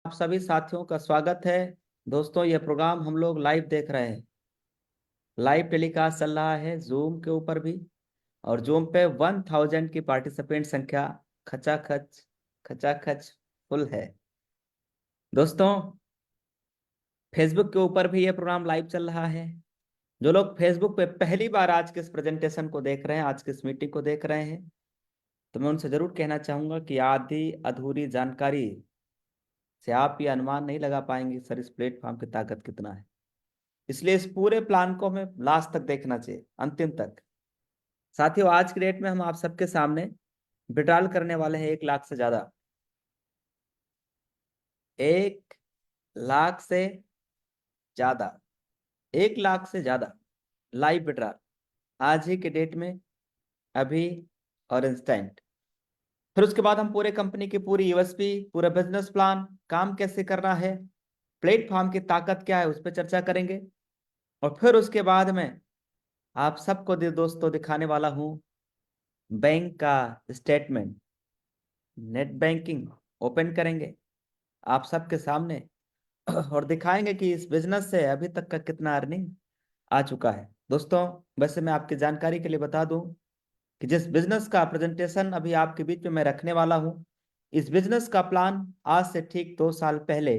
आप सभी साथियों का स्वागत है। दोस्तों, यह प्रोग्राम हम लोग लाइव देख रहे हैं। लाइव टेलीकास्ट चल रहा है जूम के ऊपर भी। और जूम पे 1000 की पार्टिसिपेंट संख्या खचाखच खचाखच फुल है। दोस्तों, फेसबुक के ऊपर भी यह प्रोग्राम लाइव चल रहा है। जो लोग फेसबुक पे पहली बार आज के इस प्रेजेंटेशन को देख रहे हैं, आज की इस मीटिंग को देख रहे हैं, तो मैं उनसे जरूर कहना चाहूंगा कि आधी अधूरी जानकारी से आप ये अनुमान नहीं लगा पाएंगे सर इस प्लेटफॉर्म की ताकत कितना है। इसलिए इस पूरे प्लान को हमें लास्ट तक देखना चाहिए, अंतिम तक। साथियों, आज की डेट में हम आप सबके सामने विड्रॉल करने वाले हैं 1 लाख से ज्यादा। 1 लाख से ज्यादा, 1 लाख से ज्यादा लाइव विड्रॉल आज ही के डेट में, अभी और इंस्टेंट। फिर उसके बाद हम पूरे कंपनी की पूरी यूएसपी, पूरा बिजनेस प्लान, काम कैसे करना है, प्लेटफॉर्म की ताकत क्या है, उस पर चर्चा करेंगे। और फिर उसके बाद में आप सबको दोस्तों दिखाने वाला हूं बैंक का स्टेटमेंट। नेट बैंकिंग ओपन करेंगे आप सबके सामने और दिखाएंगे कि इस बिजनेस से अभी तक का कितना अर्निंग आ चुका है। दोस्तों, वैसे मैं आपकी जानकारी के लिए बता दूं कि जिस बिजनेस का प्रेजेंटेशन अभी आपके बीच में मैं रखने वाला हूं, इस बिजनेस का प्लान आज से ठीक 2 साल पहले,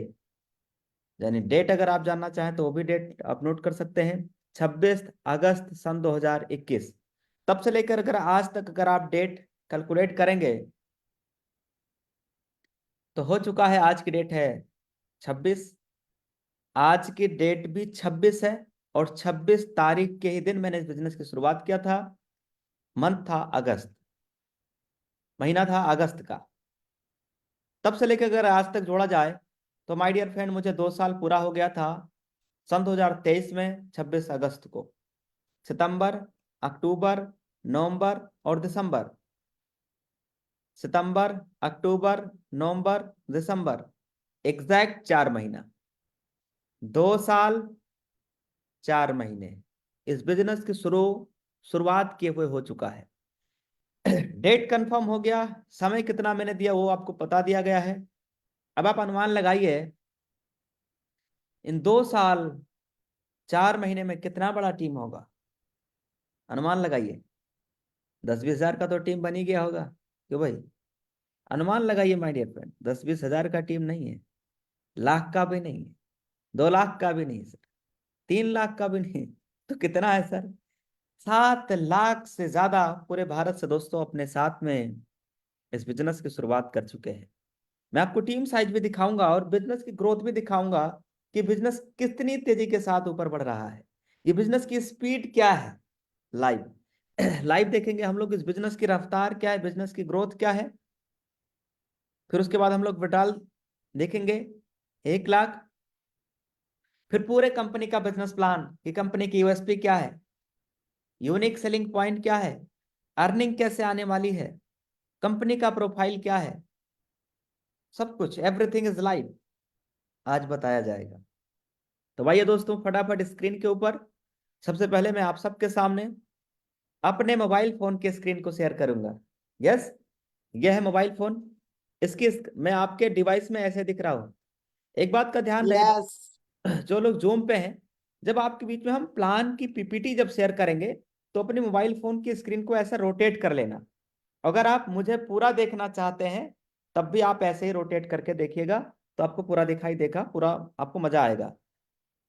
यानी डेट अगर आप जानना चाहें तो वो भी डेट आप नोट कर सकते हैं, 26 अगस्त सन 2021। तब से लेकर अगर आज तक अगर आप डेट कैलकुलेट करेंगे तो हो चुका है, आज की डेट है 26। आज की डेट भी 26 है और 26 तारीख के ही दिन मैंने इस बिजनेस की शुरुआत किया था। मंथ था अगस्त, महीना था अगस्त का। तब से लेकर अगर आज तक जोड़ा जाए तो माय डियर फ्रेंड, मुझे 2 साल पूरा हो गया था सन 2023 में 26 अगस्त को। सितंबर, अक्टूबर, नवंबर और दिसंबर। सितंबर, अक्टूबर, नवंबर, दिसंबर, एग्जैक्ट 4 महीना। 2 साल 4 महीने इस बिजनेस की शुरुआत किए हुए हो चुका है। डेट कंफर्म हो गया, समय कितना मैंने दिया वो आपको बता दिया गया है। अब आप अनुमान लगाइए, इन 2 साल 4 महीने में कितना बड़ा टीम होगा। अनुमान लगाइए। 10-20 हजार का तो टीम बन ही गया होगा, क्यों भाई? अनुमान लगाइए माय डियर फ्रेंड। 10-20 हजार का टीम नहीं है, लाख का भी नहीं है, 2 लाख का भी नहीं सर, 3 लाख का भी नहीं। तो कितना है सर? 7 लाख से ज्यादा पूरे भारत से दोस्तों अपने साथ में इस बिजनेस की शुरुआत कर चुके हैं। मैं आपको टीम साइज भी दिखाऊंगा और बिजनेस की ग्रोथ भी दिखाऊंगा कि बिजनेस कितनी तेजी के साथ ऊपर बढ़ रहा है। ये बिजनेस की स्पीड क्या है, लाइव लाइव देखेंगे हम लोग। इस बिजनेस की रफ्तार क्या है, बिजनेस की ग्रोथ क्या है। फिर उसके बाद हम लोग विड्रॉल देखेंगे 1 लाख। फिर पूरे कंपनी का बिजनेस प्लान कि कंपनी की यूएसपी क्या है, यूनिक सेलिंग पॉइंट क्या है, अर्निंग कैसे आने वाली है, कंपनी का प्रोफाइल क्या है, सब कुछ एवरीथिंग इज लाइव आज बताया जाएगा। तो भाइयों दोस्तों, फटाफट स्क्रीन के ऊपर सबसे पहले मैं आप सबके सामने अपने मोबाइल फोन के स्क्रीन को शेयर करूंगा। यस, यह है मोबाइल फोन। इसकी मैं आपके डिवाइस में ऐसे दिख रहा हूं। एक बात का ध्यान रहे, यस। जो लोग जूम पे हैं, जब आपके बीच में हम प्लान की पीपीटी जब शेयर करेंगे तो अपने मोबाइल फोन की स्क्रीन को ऐसा रोटेट कर लेना। अगर आप मुझे पूरा देखना चाहते हैं तब भी आप ऐसे ही रोटेट करके देखिएगा, तो आपको पूरा दिखाई देगा, पूरा आपको मजा आएगा।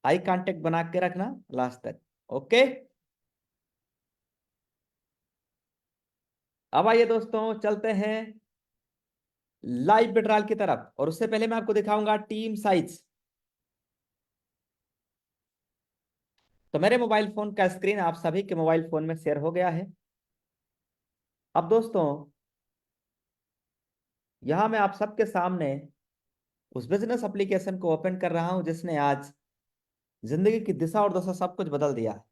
आई कांटेक्ट बना के रखना लास्ट तक। ओके, अब आइए दोस्तों, चलते हैं लाइव विड्रॉल की तरफ। और उससे पहले मैं आपको दिखाऊंगा टीम साइज। तो मेरे मोबाइल फोन का स्क्रीन आप सभी के मोबाइल फोन में शेयर हो गया है। अब दोस्तों, यहां मैं आप सबके सामने उस बिजनेस एप्लीकेशन को ओपन कर रहा हूं जिसने आज जिंदगी की दिशा और दशा सब कुछ बदल दिया है।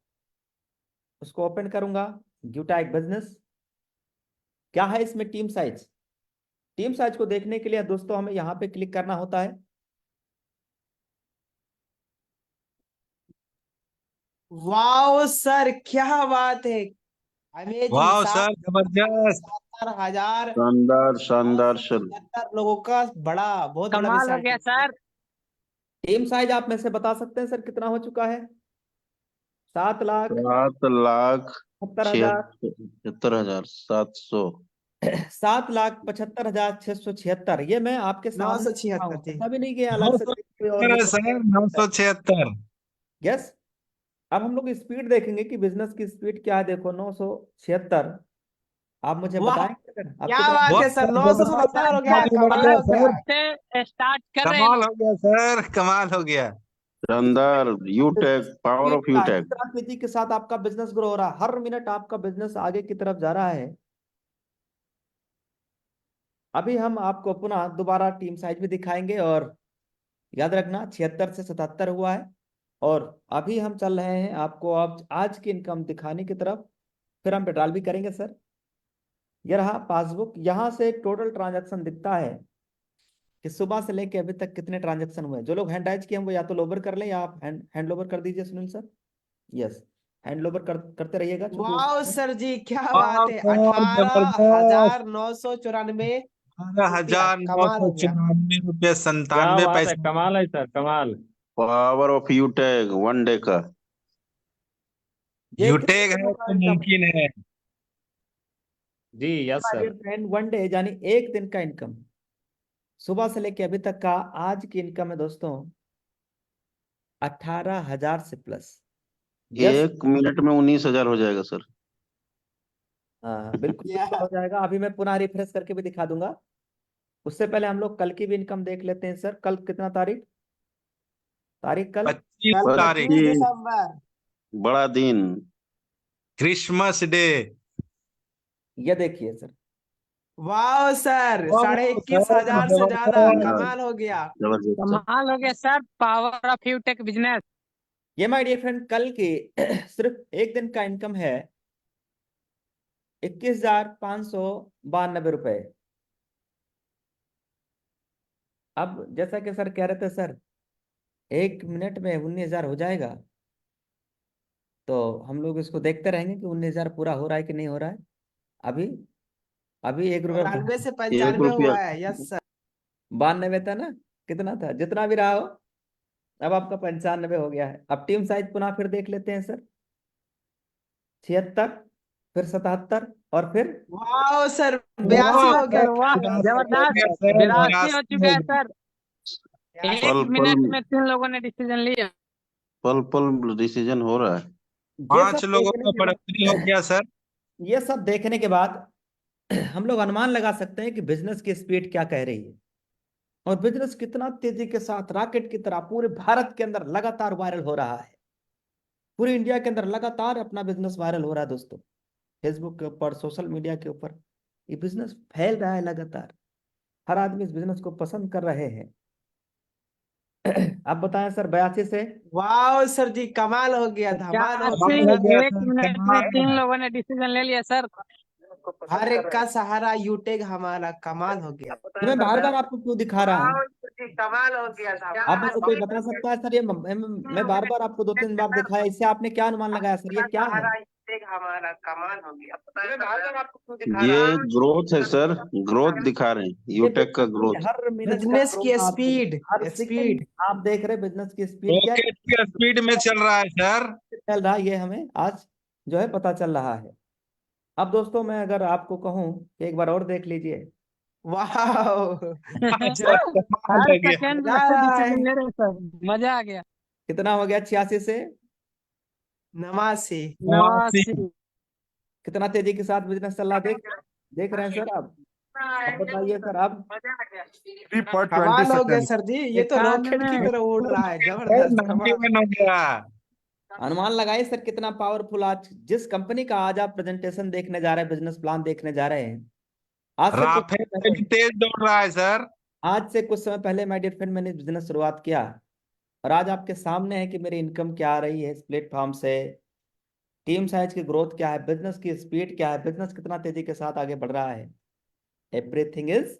उसको ओपन करूंगा। ग्यूटा एक बिजनेस। क्या है इसमें टीम साइज? टीम साइज को देखने के लिए दोस्तों हमें यहाँ पे क्लिक करना होता है। वाओ सर, क्या बात है। अमेजिंग। वाह सात सर, जबरदस्त। हजार शानदार शानदार सर। 76 लोगों का बहुत बड़ा कमाल हो विशाल गया टीम। सर। टीम साइज आप में से बता सकते हैं सर कितना हो चुका है? 7 लाख 7 लाख 70 हजार 76,700। 7,75,676। ये मैं आपके नौ सामने सौ लिख रहा छिहत्तर हूँ, जी। ऐसा भी नहीं कि अलग से 976 कोई और है लिख सर, रहा है। 976। यस। अब हम लोग स्पीड देखेंगे कि बिजनेस की स्पीड क्या है। देखो 976। आप मुझे वाह, बताएंगे सर आप क्या कितना? बात है बहुत सर, जबरदस्त 977 हो गया, आगे बढ़ कमाल गया हो गया। सर। से स्टार्ट कर रहे हैं कमाल लोग। हो गया सर, कमाल हो गया। शानदार यूटेक, पावर स्पीड ऑफ क्या है, यूटेक। कितना तेजी के साथ आपका बिजनेस ग्रो हो रहा है, हर मिनट आपका बिजनेस आगे की तरफ जा रहा है। अभी हम आपको पुनः दोबारा टीम साइज भी दिखाएंगे, और याद रखना 76 से 77 हुआ है। और अभी हम चल रहे हैं आपको अब आज की इनकम दिखाने की तरफ, फिर हम विड्रॉल भी करेंगे सर। ये रहा पासबुक, यहाँ से एक टोटल ट्रांजैक्शन दिखता है कि सुबह से लेके अभी तक कितने ट्रांजैक्शन हुए हैं। जो लोग हैंड राइज किए हम वो या तो लोबर कर लें, या आप हैंड लोबर कर दीजिए सुनील सर। यस, हैंड लोबर करते रहिएगा, चूंकि वाह सर जी, क्या वाह बात है, सर, जबरदस्त। 18,994 रुपया, कमाल हो गया। 18,994 रुपये क्या 97 बात है, पैसे। कमाल है सर, कमाल। पावर ऑफ यूटेक, वन डे का। ये कितने यूटेक दिनों है का तो इनकम मुमकिन है। जी यस सर। फ्रेंड? 1 डे यानी एक दिन का इनकम, सुबह से लेके अभी तक का आज की इनकम है दोस्तों 18,000 से प्लस। यस। 1 मिनट में 19,000 हो जाएगा सर। हाँ बिल्कुल क्या बिल्कुल हो जाएगा। अभी मैं पुनः रिफ्रेश करके भी दिखा दूंगा। उससे पहले हम लोग कल की भी इनकम देख लेते हैं सर। कल कितना तारीख, तारीख कल? 25 कल तारीख 25 दिसंबर। बड़ा दिन। Christmas day. ये देखिए सर, वाह सर, वाह सर, 21,000 से ज्यादा, जबरदस्त। कमाल हो गया। जबरदस्त सर। कमाल हो गया सर, पावर ऑफ यूटेक बिजनेस। ये माय डियर फ्रेंड कल की सिर्फ एक दिन का इनकम है 21,592 रुपए। अब जैसा कि सर कह रहे थे सर 1 मिनट में 19,000 हो जाएगा, तो हम लोग इसको देखते रहेंगे कि 19,000 पूरा हो रहा है कि नहीं हो रहा है। अभी अभी 1 रुपये 92 से 95 1 रुपया। हुआ है, यस सर। 92 था ना, कितना था, जितना भी रहा हो। अब आपका 95 हो गया है। अब टीम साइज पुनः फिर देख लेते हैं सर। 76, फिर 77, और फिर वाह सर, वाह 82 हो गया। सर वाह, 82 हो जबरदस्त। गया सर, 82 हो 82 चुका हो है गया। सर। एक पल पल मिनट में 3 लोगों ने डिसीजन लिया। पल पल डिसीजन हो रहा है। ये 5 सब लोगों देखने का के बढ़ोतरी हो बाद गया सर। ये सब देखने के बाद हम लोग अनुमान लगा सकते हैं कि बिजनेस की स्पीड क्या कह रही है, और बिजनेस कितना तेजी के साथ रॉकेट की तरह पूरे भारत के अंदर लगातार वायरल हो रहा है। पूरी इंडिया के अंदर लगातार अपना बिजनेस वायरल हो रहा है दोस्तों। फेसबुक के ऊपर, सोशल मीडिया के ऊपर ये बिजनेस फैल रहा है लगातार। हर आदमी इस बिजनेस को पसंद कर रहे हैं। आप बताएं सर, 82 से वाह सर जी, कमाल हो गया, धमाल हो इक्यासी, गया। कमाल हो गया एक सर, मिनट में कमाल। 3 लोगों ने डिसीजन ले लिया सर। को पसंद हर कर एक रहे का हैं। सहारा यूटेक हमारा, कमाल हो गया। तो मैं बार बार आपको क्यों दिखा रहा हूँ? कमाल हो गया, आप में से कोई बता सकता है सर? ये मैं बार बार आपको 2-3 बार दिखाया, इससे आपने क्या अनुमान लगाया सर, ये क्या है? हमारा, कमाल हो गया। मैं बार-बार आपको क्यों दिखा ये रहा हूँ? ग्रोथ है सर, ग्रोथ दिखा रहे हैं, ये यूटेक का ग्रोथ। हर मिनट का बिजनेस की ग्रोथ आप स्पीड, हर सेकंड स्पीड। आप देख रहे बिजनेस की स्पीड क्या रॉकेट की स्पीड में चल रहा है सर। चल रहा है, ये हमें आज जो है पता चल रहा है। अब दोस्तों मैं अगर आपको कहूं कि एक बार और देख लीजिए। वाह, सर, कमाल हर हो गया। सेकंड मजा में आ से रहा है। डिसीजन ले रहे हैं सर, मजा आ गया। कितना हो गया 86 से? 89। 89। कितना तेजी के साथ बिजनेस चल रहा है, देख देख रहे हैं सर आप? अब बताइए सर अब। 3.20 हो गया सर जी, ये तो रॉकेट 91। की तरह उड़ रहा है, सर, जबरदस्त, कमाल। 91 हो गया। अनुमान लगाइए सर कितना पावरफुल आज जिस कंपनी का आज आप प्रेजेंटेशन देखने जा रहे हैं, बिजनेस प्लान देखने जा रहे हैं, आज से कुछ राफेल समय से भी पहले, तेज दौड़ रहा है सर। आज से कुछ समय पहले माय डियर फ्रेंड मैंने बिजनेस शुरुआत किया, और आज आपके सामने है कि मेरी इनकम क्या आ रही है इस प्लेटफॉर्म से, टीम साइज की ग्रोथ क्या है, बिजनेस की स्पीड क्या है, बिजनेस कितना तेजी के साथ आगे बढ़ रहा है। Everything is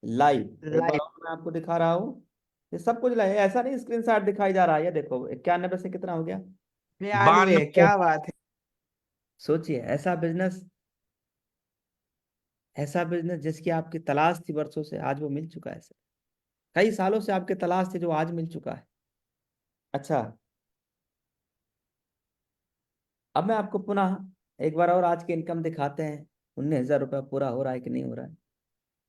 live. एक बार लाइव। और मैं आपको दिखा रहा हूँ, ये सब कुछ लाइव, ऐसा नहीं स्क्रीनशॉट दिखाई जा रहा है। ये देखो 91 से कितना हो गया। 92, 92। क्या बात है। सोचिए ऐसा बिजनेस ऐसा बिजनेस जिसकी आपकी तलाश थी वर्षों से, आज वो मिल चुका है सर। कई सालों से आपकी तलाश थी, जो आज मिल चुका है। अच्छा, अब मैं आपको पुनः एक बार और आज की इनकम दिखाते हैं। 19,000 रुपया पूरा हो रहा है कि नहीं हो रहा है?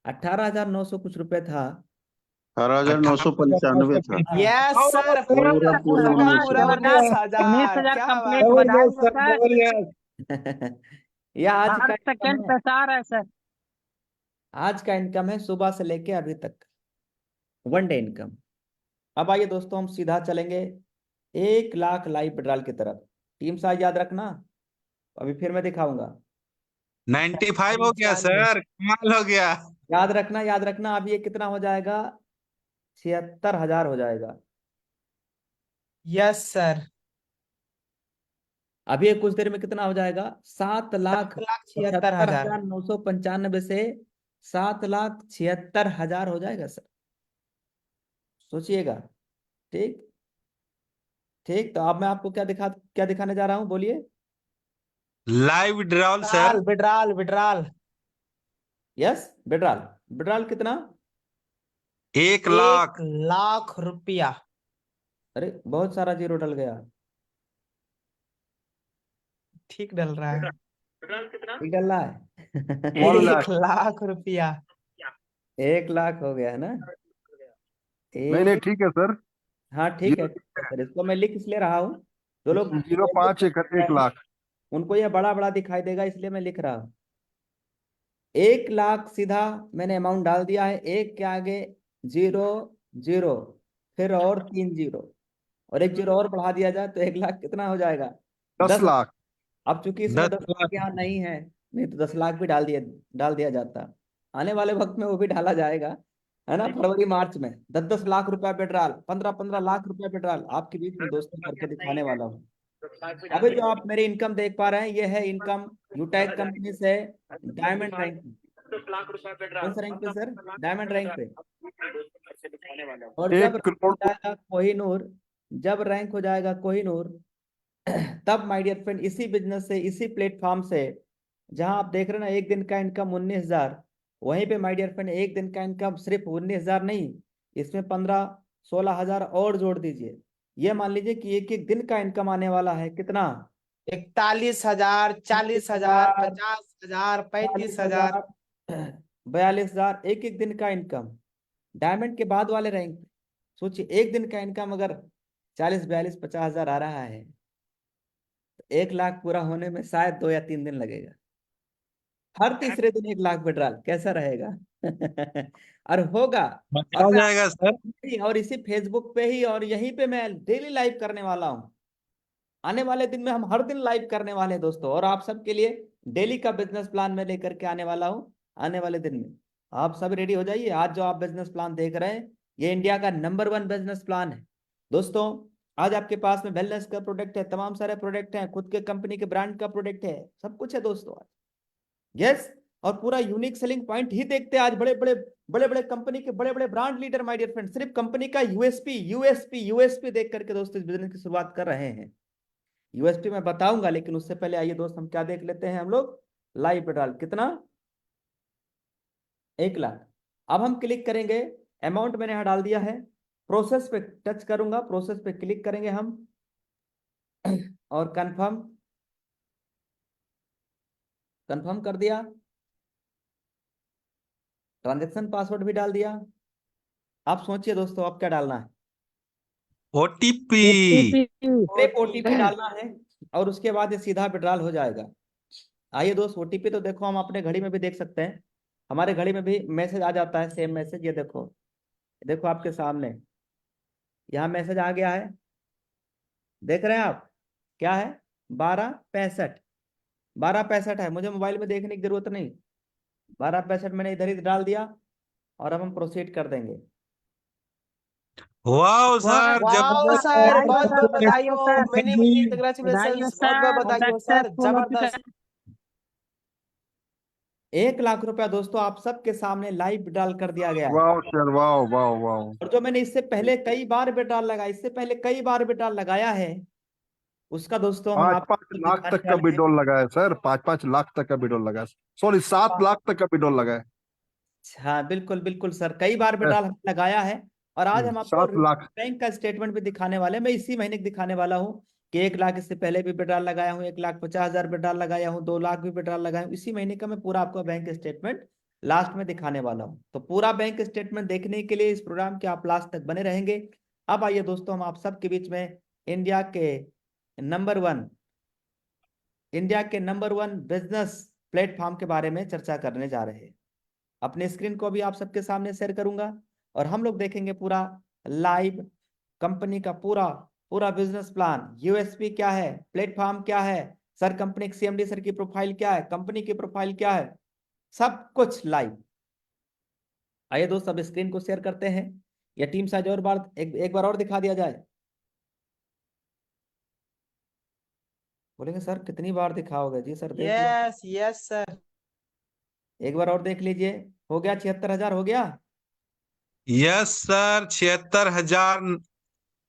18,900 कुछ रुपए था। 18,995 था। यस सर, पूरा पूरा पूरा पूरा उन्नीस पूरा हजार। 19,000। 19,000 क्या कंप्लीट बात है। बधाई हो सर। यह आज हर का इनकम सेकंड है। पैसा आ रहा है सर। आज का इनकम है सुबह से लेके अभी तक, वन डे इनकम। अब आइए दोस्तों, हम सीधा चलेंगे 1 लाख लाइव विड्रॉल की तरफ। टीम साइज याद रखना, अभी फिर मैं दिखाऊंगा। 95 हो गया सर, कमाल हो गया। याद रखना, याद रखना, अब ये कितना हो जाएगा? 76,000 हो जाएगा। यस सर, अभी ये कुछ देर में कितना हो जाएगा? 7,76,000। 7,76,995 से 7,76,000 हो जाएगा सर। सोचिएगा। ठीक ठीक, तो अब मैं आपको क्या दिखाने जा रहा हूँ, बोलिए। Live withdrawal sir. Withdrawal withdrawal withdrawal. Yes, withdrawal. Withdrawal कितना? 1 लाख। 1 लाख रुपया। अरे बहुत सारा जीरो डल गया। ठीक डल रहा है। ठीक डल रहा है। 1 लाख रुपया। 1 लाख हो गया है ना? नहीं नहीं, एक, ठीक है सर। हाँ ठीक है सर, इसको मैं लिख इसलिए रहा हूँ, जो लोग 0.5 एकड़ 1 लाख। उनको ये बड़ा बड़ा दिखाई देगा, इसलिए मैं लिख रहा हूँ। 1 लाख सीधा मैंने अमाउंट डाल दिया है। एक के आगे जीरो, जीरो, फिर और 3 जीरो, और एक जीरो और बढ़ा दिया जाए तो 1 लाख कितना हो जाएगा? 10 लाख। अब चूंकि इसमें 10 10 लाख लाख। यहाँ नहीं है, नहीं तो 10 लाख भी डाल दिया जाता। आने वाले वक्त में वो भी डाला जाएगा, है ना? फरवरी मार्च में 10-10 लाख रुपया पेट्रोल, 15-15 लाख रुपया पेट्रोल आपके बीच में दोस्तों करके दिखाने वाला हूँ। अभी जो आप मेरी इनकम देख पा रहे हैं, ये है इनकम यूटैक कंपनी से, डायमंड रैंक। कौन सा रैंक पे सर? डायमंड रैंक पे। और जब 1 करोड़। जाएगा कोहिनूर, जब रैंक हो जाएगा कोहिनूर, तब माय डियर फ्रेंड इसी बिजनेस से, इसी प्लेटफॉर्म से, जहां आप देख रहे हैं ना एक दिन का इनकम 19,000, वहीं पे माय डियर फ्रेंड एक दिन का इनकम सिर्फ 19,000 नहीं, इसमें 15-16 हजार और जोड़ दीजिए। ये मान लीजिए कि एक एक दिन का इनकम आने वाला है कितना? 41,000, 40,000, 50,000, 35,000। 42,000 एक एक दिन का इनकम, डायमंड के बाद वाले रैंक पे। सोचिए एक दिन का इनकम अगर 40, 42, 50 हजार आ रहा है, तो 1 लाख पूरा होने में शायद 2 या 3 दिन लगेगा। हर तीसरे दिन 1 लाख विड्रॉल कैसा रहेगा? और होगा। मजा और आ मैं जाएगा सर। और इसी फेसबुक पे ही और यहीं पे मैं डेली लाइव करने वाला हूँ। आने वाले दिन में हम हर दिन लाइव करने वाले हैं दोस्तों, और आप सबके लिए डेली का बिजनेस प्लान में लेकर के आने वाला हूँ आने वाले दिन में। आप सब रेडी हो जाइए। आज जो आप बिजनेस प्लान देख रहे हैं, ये इंडिया का नंबर 1 बिजनेस प्लान है दोस्तों। आज आपके पास में वेलनेस का प्रोडक्ट है, तमाम सारे प्रोडक्ट हैं, खुद के कंपनी के ब्रांड का प्रोडक्ट है, सब कुछ है दोस्तों आज। यस, और पूरा यूनिक सेलिंग पॉइंट ही देखते हैं आज। बड़े बड़े कंपनी के बड़े बड़े brand leader my dear friend सिर्फ कंपनी का यूएसपी यूएसपी यूएसपी देख करके दोस्तों इस बिजनेस की शुरुआत कर रहे हैं। यूएसपी मैं बताऊंगा, लेकिन उससे पहले आइए दोस्त हम क्या देख लेते हैं हम लोग। लाइव विड्रॉल कितना? 1 लाख। अब हम क्लिक करेंगे, अमाउंट मैंने यहाँ डाल दिया है, प्रोसेस पे टच करूंगा, प्रोसेस पे क्लिक करेंगे हम और कंफर्म, कंफर्म कर दिया, ट्रांजैक्शन पासवर्ड भी डाल दिया। आप सोचिए दोस्तों अब क्या डालना है? ओटीपी। सिर्फ ओटीपी डालना है और उसके बाद ये सीधा विड्रॉल हो जाएगा। आइए दोस्त, ओटीपी तो देखो हम अपने घड़ी में भी देख सकते हैं, हमारे घड़ी में भी मैसेज आ जाता है, सेम मैसेज। ये देखो, देखो आपके सामने यहाँ मैसेज आ गया है, देख रहे हैं आप? क्या है? 1265। 1265 है, मुझे मोबाइल में देखने की जरूरत नहीं। 1265 मैंने इधर ही डाल दिया, और अब हम प्रोसीड कर देंगे। वाह सर, वाह जबरदस्त सर, सर। बहुत बहुत बधाई हो, मेनी मेनी बधाई हो कंग्रेचुलेशंस, बहुत बहुत सर, बधाई हो सर, सक्सेसफुल हो चुका है। जबरदस्त। 1 लाख रुपया दोस्तों आप सबके सामने लाइव विड्रॉल कर दिया गया है। वाह सर, वाह वाह वाह। और जो मैंने इससे पहले कई बार विड्रॉल लगाया, इससे पहले कई बार विड्रॉल लगाया है, उसका दोस्तों हम 5-5 आपको लाख दिखाने तक का वाले हैं। बिडोल लगा है सर, 5-5 लाख तक का बिडोल लगा है। सॉरी, 7 लाख तक का बिडोल लगा है। हाँ बिल्कुल बिल्कुल सर, कई बार विड्रॉल हमने लगाया है। और आज हम आपको 7 लाख। बैंक का स्टेटमेंट भी दिखाने वाले हैं। मैं इसी महीने की दिखाने वाला हूँ कि 1 लाख इससे पहले भी विड्रॉल लगाया हूँ, 1,50,000 विड्रॉल लगाया हूँ, 2 लाख भी विड्रॉल लगाया हूँ। इसी महीने का मैं पूरा आपको बैंक स्टेटमेंट लास्ट में दिखाने वाला हूँ। तो पूरा बैंक स्टेटमेंट देखने के लिए इस प्रोग्राम के आप लास्ट तक बने रहेंगे। अब आइए दोस्तों, हम आप सबके बीच में इंडिया के नंबर वन बिजनेस प्लेटफॉर्म के बारे में चर्चा करने जा रहे हैं। अपने स्क्रीन को भी आप सबके सामने शेयर करूंगा और हम लोग देखेंगे पूरा लाइव कंपनी का पूरा पूरा बिजनेस प्लान, यूएसपी क्या है, प्लेटफॉर्म क्या है, सर कंपनी की सीएमडी सर की प्रोफाइल क्या है, कंपनी की प्रोफाइल क्या है, सब कुछ लाइव। आइए दोस्त, अब स्क्रीन को शेयर करते हैं या टीम साइज और बार एक बार और दिखा दिया जाए। बोलेंगे सर कितनी बार दिखाओगे? जी सर देख लो, यस यस सर। एक बार और देख लीजिए। हो गया 76,000 हो गया। यस सर, 76,000,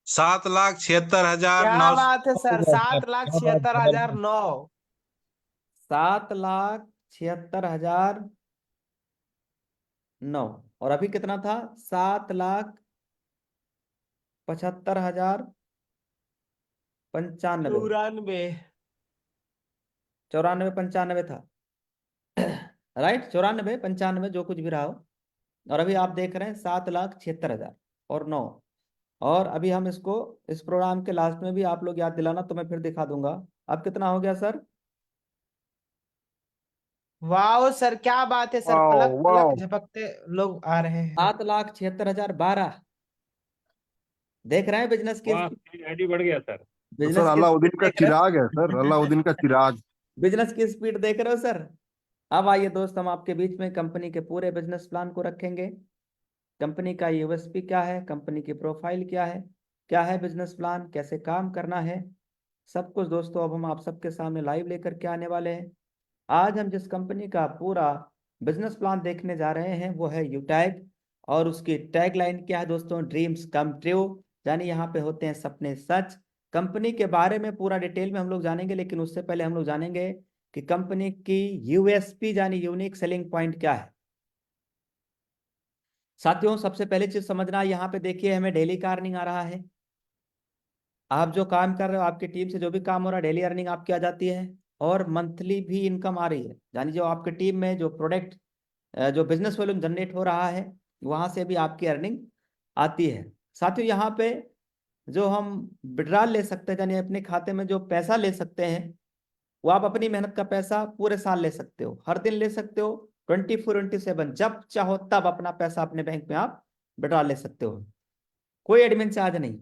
7,76,000 क्या 900 बात है हो सर, गया सर। सात लाख क्या बात छिहत्तर है हजार सर। नौ 7,76,009। और अभी कितना था? 7,75,095। 94। 94-95 था। राइट, 94-95 जो कुछ भी रहा हो। और अभी आप देख रहे हैं 7,76,000 और 9। और अभी हम इसको इस प्रोग्राम के लास्ट में भी आप लोग याद दिलाना तो मैं फिर दिखा दूंगा। अब कितना हो गया सर? वाह सर, क्या बात है सर, वाओ पलक वाओ। पलक झपकते लोग आ रहे हैं। 7,76,012। देख रहे हैं बिजनेस की वाह, आईडी बढ़ गया सर। तो सर बिजनेस की स्पीड अलाउद्दीन का देख रहे चिराग है सर, हो? अलाउद्दीन का चिराग। बिजनेस की स्पीड देख रहे हो सर? अब आइए दोस्त, हम आपके बीच में कंपनी के पूरे बिजनेस प्लान को रखेंगे। कंपनी का यूएसपी क्या है, कंपनी की प्रोफाइल क्या है बिजनेस प्लान, कैसे काम करना है, सब कुछ दोस्तों अब हम आप सबके सामने लाइव लेकर के आने वाले हैं। आज हम जिस कंपनी का पूरा बिजनेस प्लान देखने जा रहे हैं वो है यूटैग। और उसकी टैग लाइन क्या है दोस्तों? Dreams come true. यानी यहाँ पे होते हैं सपने सच। कंपनी के बारे में पूरा डिटेल में हम लोग जानेंगे, लेकिन उससे पहले हम लोग जानेंगे कि कंपनी की यूएसपी यानी यूनिक सेलिंग पॉइंट क्या है। साथियों, सबसे पहले चीज समझना, यहाँ पे देखिए हमें डेली का अर्निंग आ रहा है। आप जो काम कर रहे हो, आपकी टीम से जो भी काम हो रहा है, डेली अर्निंग आपकी आ जाती है। और मंथली भी इनकम आ रही है, यानी जो आपकी टीम में जो प्रोडक्ट जो बिजनेस वॉल्यूम जनरेट हो रहा है वहां से भी आपकी अर्निंग आती है। साथियों, यहाँ पे जो हम विड्रॉल ले सकते हैं, यानी अपने खाते में जो पैसा ले सकते हैं, वो आप अपनी मेहनत का पैसा पूरे साल ले सकते हो, हर दिन ले सकते हो, 24/7 जब चाहो तब अपना पैसा अपने बैंक में आप विड्रॉल ले सकते हो। कोई एडमिन चार्ज नहीं,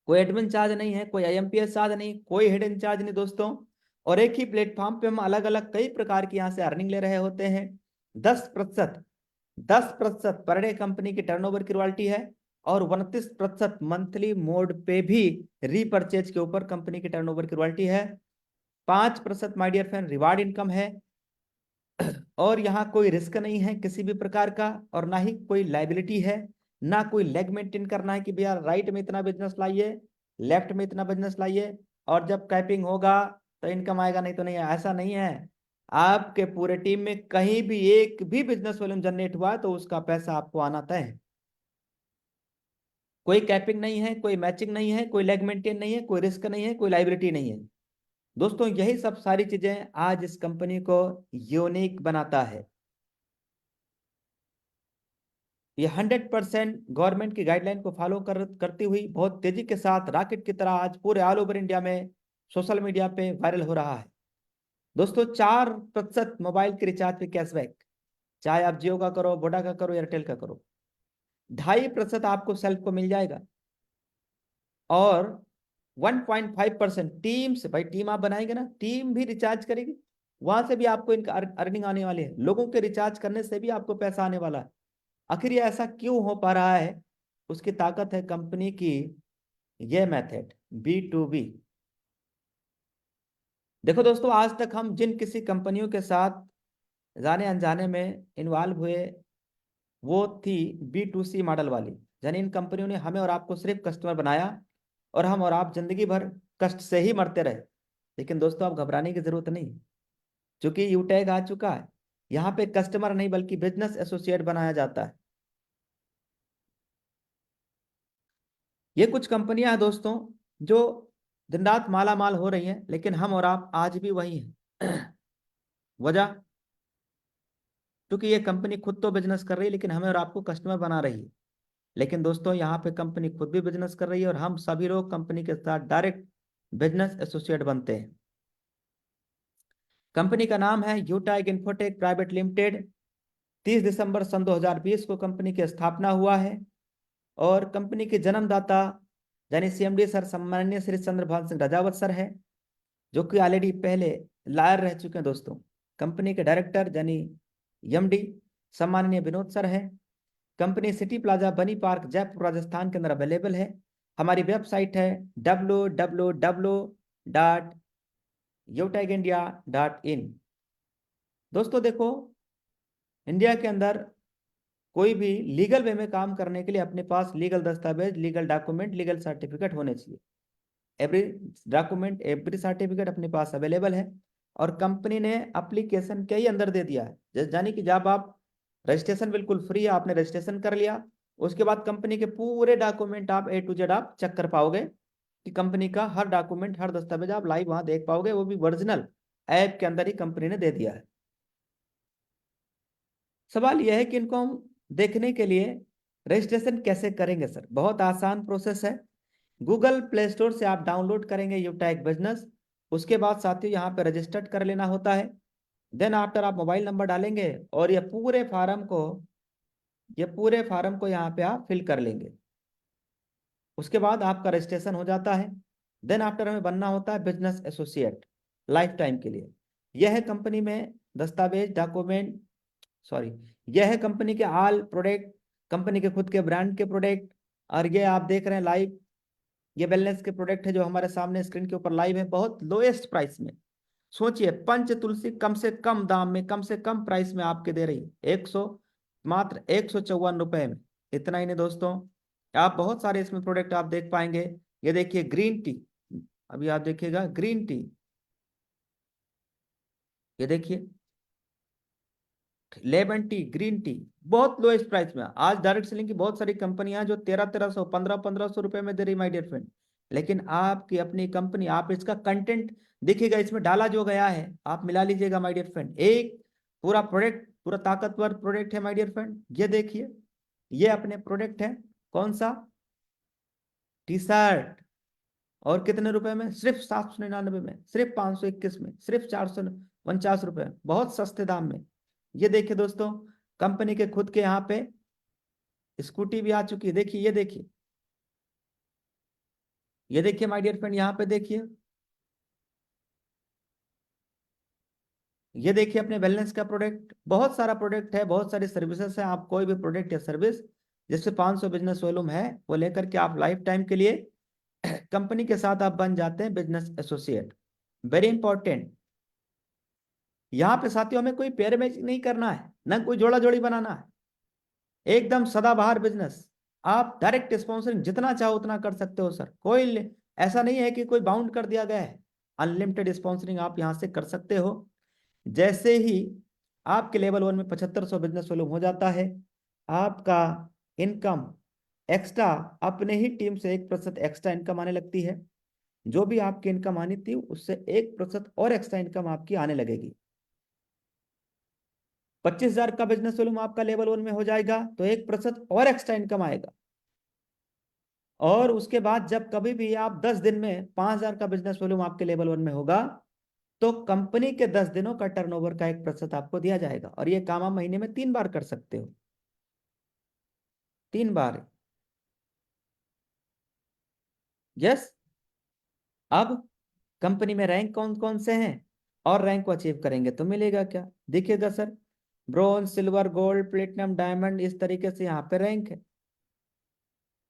कोई एडमिन चार्ज नहीं है, कोई आईएमपीएस चार्ज नहीं, कोई हिडन चार्ज नहीं दोस्तों। और एक ही प्लेटफॉर्म पे हम अलग अलग कई प्रकार की यहाँ से अर्निंग ले रहे होते हैं। 10% 10% पर डे कंपनी की टर्नओवर की रॉयल्टी है। और 29% मंथली मोड पे भी रीपरचेज के ऊपर कंपनी की टर्नओवर की रॉयल्टी है। 5% my dear friend reward income है। और यहाँ कोई रिस्क नहीं है किसी भी प्रकार का, और ना ही कोई लाइबिलिटी है, ना कोई लेग मेंटेन करना है कि भैया राइट में इतना बिजनेस लाइए, लेफ्ट में इतना बिजनेस लाइए, और जब कैपिंग होगा तो इनकम आएगा, नहीं तो नहीं है। ऐसा नहीं है। आपके पूरे टीम में कहीं भी एक भी बिजनेस वॉल्यूम जनरेट हुआ तो उसका पैसा आपको आना तय है। कोई कैपिंग नहीं है, कोई मैचिंग नहीं है, कोई लेग मेंटेन नहीं है, कोई रिस्क नहीं है, कोई लाइबिलिटी नहीं है। दोस्तों, यही सब सारी चीजें आज इस कंपनी को यूनिक बनाता है। ये 100% गवर्नमेंट की गाइडलाइन को फॉलो करती हुई बहुत तेजी के साथ रॉकेट की तरह आज पूरे ऑल ओवर इंडिया में सोशल मीडिया पे वायरल हो रहा है। दोस्तों, 4% मोबाइल के रिचार्ज पे कैशबैक, चाहे आप जियो का करो, वोडा का करो, एयरटेल का करो। 2.5% आपको सेल्फ को मिल जाएगा। और 1.5% टीम से, भाई टीम आप बनाएंगे ना, टीम भी रिचार्ज करेगी, वहां से भी आपको इनका अर्निंग आने वाली है। लोगों के रिचार्ज करने से भी आपको पैसा आने वाला है। आखिर ये ऐसा क्यों हो पा रहा है? उसकी ताकत है कंपनी की ये मेथड B2B। देखो दोस्तों, आज तक हम जिन किसी कंपनियों के साथ जाने अनजाने में इन्वॉल्व हुए वो थी B2C मॉडल वाली, यानी इन कंपनियों ने हमें और आपको सिर्फ कस्टमर बनाया और हम और आप जिंदगी भर कष्ट से ही मरते रहे। लेकिन दोस्तों अब घबराने की जरूरत नहीं, क्योंकि यूटैग आ चुका है। यहाँ पे कस्टमर नहीं बल्कि बिजनेस एसोसिएट बनाया जाता है। ये कुछ कंपनियां हैं दोस्तों जो दिन रात माला माल हो रही हैं, लेकिन हम और आप आज भी वही हैं। वजह, क्योंकि ये कंपनी खुद तो बिजनेस कर रही है लेकिन हमें और आपको कस्टमर बना रही है। लेकिन दोस्तों यहाँ पे कंपनी खुद भी बिजनेस कर रही है और हम सभी लोग कंपनी के साथ डायरेक्ट बिजनेस एसोसिएट बनते हैं। कंपनी का नाम है यूटैग इन्फोटेक प्राइवेट लिमिटेड। 30 दिसंबर सन 2020 को कंपनी की स्थापना हुआ है और कंपनी के जन्मदाता यानी सीएमडी सर सम्माननीय श्री चंद्रभान सिंह राजावत सर है, जो कि ऑलरेडी पहले लायर रह चुके हैं दोस्तों। कंपनी के डायरेक्टर यानी एमडी सम्माननीय विनोद सर है। कंपनी सिटी प्लाजा बनी पार्क जयपुर राजस्थान के अंदर अवेलेबल है। हमारी वेबसाइट है www.youtagindia.in। दोस्तों देखो, इंडिया के अंदर कोई भी लीगल वे में काम करने के लिए अपने पास लीगल दस्तावेज, लीगल डॉक्यूमेंट, लीगल सर्टिफिकेट होने चाहिए। एवरी डॉक्यूमेंट, एवरी सर्टिफिकेट अपने पास अवेलेबल है और कंपनी ने एप्लीकेशन के ही अंदर दे दिया है। यानी कि जब आप रजिस्ट्रेशन बिल्कुल फ्री है, आपने रजिस्ट्रेशन कर लिया, उसके बाद कंपनी के पूरे डॉक्यूमेंट आप A to Z आप चेक कर पाओगे कि कंपनी का हर डॉक्यूमेंट, हर दस्तावेज आप लाइव वहां देख पाओगे, वो भी ओरिजिनल ऐप के अंदर ही कंपनी ने दे दिया है। सवाल यह है कि इनको हम देखने के लिए रजिस्ट्रेशन कैसे करेंगे सर? बहुत आसान प्रोसेस है। गूगल प्ले स्टोर से आप डाउनलोड करेंगे यूटैग बिजनेस। उसके बाद साथियों यहाँ पे रजिस्टर्ड कर लेना होता है। देन आफ्टर आप मोबाइल नंबर डालेंगे और ये पूरे फार्म को यहाँ पे आप फिल कर लेंगे। उसके बाद आपका रजिस्ट्रेशन हो जाता है। देन आफ्टर हमें बनना होता है बिजनेस एसोसिएट लाइफ टाइम के लिए। यह है कंपनी में दस्तावेज, डॉक्यूमेंट, सॉरी, यह है कंपनी के ऑल प्रोडक्ट, कंपनी के खुद के ब्रांड के प्रोडक्ट। और ये आप देख रहे हैं लाइव, ये वेलनेस के प्रोडक्ट है जो हमारे सामने स्क्रीन के ऊपर लाइव है, बहुत लोएस्ट प्राइस में। सोचिए, पंच तुलसी कम से कम दाम में, कम से कम प्राइस में आपके दे रही है मात्र 154 रुपए में। इतना ही नहीं दोस्तों, आप बहुत सारे इसमें प्रोडक्ट आप देख पाएंगे। ये देखिए ग्रीन टी, अभी आप देखिएगा ग्रीन टी, ये देखिए लेमन टी, ग्रीन टी, बहुत लोएस्ट प्राइस में। आज डायरेक्ट सेलिंग की बहुत सारी कंपनियां जो 1300 1500 रुपए में दे रही माय डियर फ्रेंड। लेकिन आपकी अपनी कंपनी, आप इसका कंटेंट देखिएगा, इसमें डाला जो गया है आप मिला लीजिएगा माय डियर फ्रेंड। एक पूरा प्रोडक्ट, पूरा ताकतवर प्रोडक्ट है माय डियर फ्रेंड। ये देखिए, ये अपने प्रोडक्ट है, कौन सा? T shirt. और कितने रुपए में? सिर्फ 799 में, सिर्फ 521 में, सिर्फ 449 रुपए, बहुत सस्ते दाम में। ये देखिए दोस्तों, कंपनी के खुद के यहाँ पे स्कूटी भी आ चुकी है। देखिए, ये देखिए, ये देखिए माय डियर फ्रेंड, यहाँ पे देखिए, ये देखिए अपने बैलेंस का प्रोडक्ट। बहुत सारा प्रोडक्ट है, बहुत सारी सर्विसेज है। आप कोई भी प्रोडक्ट या सर्विस जिससे 500 बिजनेस वॉल्यूम है वो लेकर के आप लाइफ टाइम के लिए कंपनी के साथ आप बन जाते हैं बिजनेस एसोसिएट। वेरी इंपॉर्टेंट, यहाँ पे साथियों हमें कोई पेयर मैच नहीं करना है, ना कोई जोड़ा जोड़ी बनाना है, एकदम सदाबहार बिजनेस। आप डायरेक्ट स्पॉन्सरिंग जितना चाहो उतना कर सकते हो सर, कोई ऐसा नहीं है कि कोई बाउंड कर दिया गया है। अनलिमिटेड स्पॉन्सरिंग आप यहाँ से कर सकते हो। जैसे ही आपके लेवल 1 में 7500 बिजनेस वॉल्यूम हो जाता है, आपका इनकम एक्स्ट्रा अपने ही टीम से 1% एक्स्ट्रा इनकम आने लगती है। जो भी आपकी इनकम आनी थी उससे 1% और एक्स्ट्रा इनकम आपकी आने लगेगी। 25,000 का बिजनेस वॉल्यूम आपका लेवल 1 में हो जाएगा तो 1% और एक्स्ट्रा इनकम आएगा। और उसके बाद जब कभी भी आप 10 दिन में 5,000 का बिजनेस वॉल्यूम आपके लेवल 1 में होगा तो कंपनी के 10 दिनों का टर्नओवर का 1% आपको दिया जाएगा। और ये काम आप महीने में 3 बार कर सकते हो, 3 बार। यस। अब कंपनी में रैंक कौन कौन से हैं और रैंक को अचीव करेंगे तो मिलेगा क्या? देखिएगा sir, bronze, silver, gold, platinum, diamond, इस तरीके से यहाँ पे रैंक है।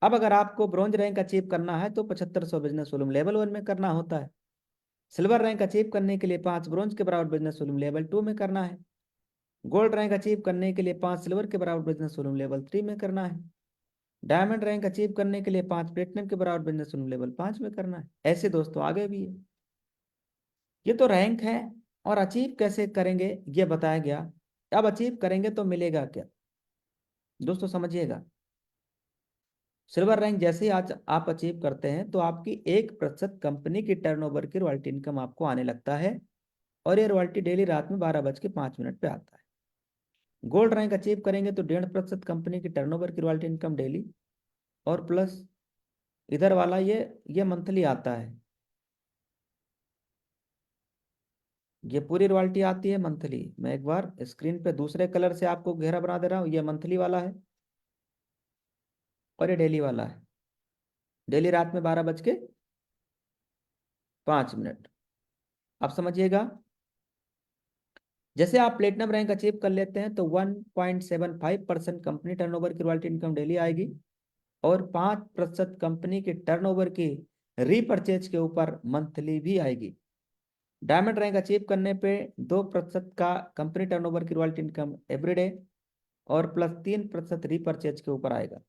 अब अगर आपको ब्रोंज रैंक अचीव करना है तो 7500 बिजनेस वॉल्यूम लेवल 1 में करना होता है। सिल्वर रैंक अचीव करने के लिए 5 ब्रोंज के बराबर बिजनेस वॉल्यूम लेवल 2 में करना है। गोल्ड रैंक अचीव करने के लिए 5 सिल्वर के बराबर बिजनेस वॉल्यूम लेवल 3 में करना है। डायमंड रैंक अचीव करने के लिए 5 प्लेटिनम के बराबर बिजनेस लेवल 5 में करना है। ऐसे दोस्तों आगे भी है। ये तो रैंक है, और अचीव कैसे करेंगे ये बताया गया। अब अचीव करेंगे तो मिलेगा क्या दोस्तों, समझिएगा। सिल्वर रैंक जैसे ही आज आप अचीव करते हैं तो आपकी 1% कंपनी की टर्नओवर की रॉयल्टी इनकम आपको आने लगता है, और ये रॉयल्टी डेली रात में 12:05 पे आता है। गोल्ड रैंक अचीव करेंगे तो 1.5% कंपनी की टर्नओवर की रॉयल्टी इनकम डेली, और प्लस इधर वाला ये मंथली आता है। ये पूरी रॉयल्टी आती है मंथली। मैं एक बार स्क्रीन पे दूसरे कलर से आपको घेरा बना दे रहा हूँ। ये मंथली वाला है और ये डेली वाला है। डेली रात में 12:05। आप समझिएगा, जैसे आप प्लेटिनम रैंक अचीव कर लेते हैं तो 1.75% कंपनी टर्नओवर की रॉयल्टी इनकम डेली आएगी, और 5% कंपनी के टर्नओवर की रीपरचेज के ऊपर मंथली भी आएगी। डायमंड रैंक अचीव करने पे 2% का कंपनी टर्नओवर की रॉयल्टी इनकम एवरीडे, और प्लस 3% रीपरचेज के ऊपर आएगा।